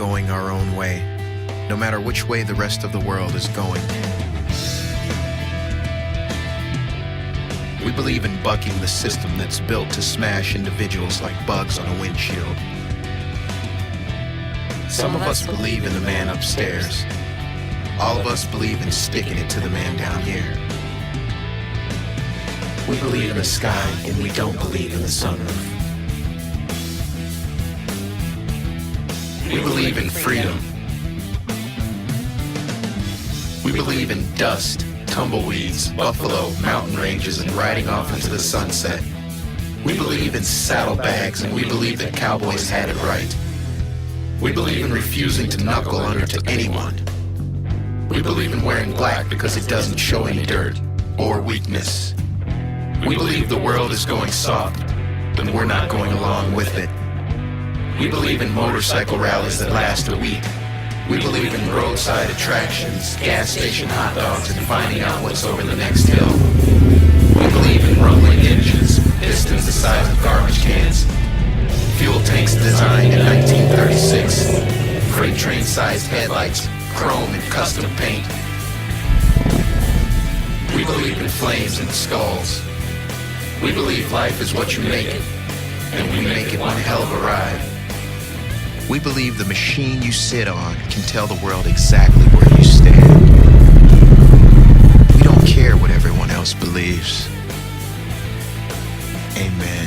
going our own way, no matter which way the rest of the world is going. We believe in bucking the system that's built to smash individuals like bugs on a windshield. Some of us believe in the man upstairs. All of us believe in sticking it to the man down here. We believe in the sky, and we don't believe in the sunroof. We believe in freedom. We believe in dust, tumbleweeds, buffalo, mountain ranges, and riding off into the sunset. We believe in saddlebags, and we believe that cowboys had it right. We believe in refusing to knuckle under to anyone. We believe in wearing black because it doesn't show any dirt or weakness. We believe the world is going soft, and we're not going along with it. We believe in motorcycle rallies that last a week. We believe in roadside attractions, gas station hot dogs, and finding out what's over the next hill. We believe in rumbling engines, pistons the size of garbage cans, fuel tanks designed in 1936, freight train-sized headlights, chrome and custom paint. We believe in flames and skulls. We believe life is what you make it, and we make it one hell of a ride. We believe the machine you sit on can tell the world exactly where you stand. We don't care what everyone else believes. Amen.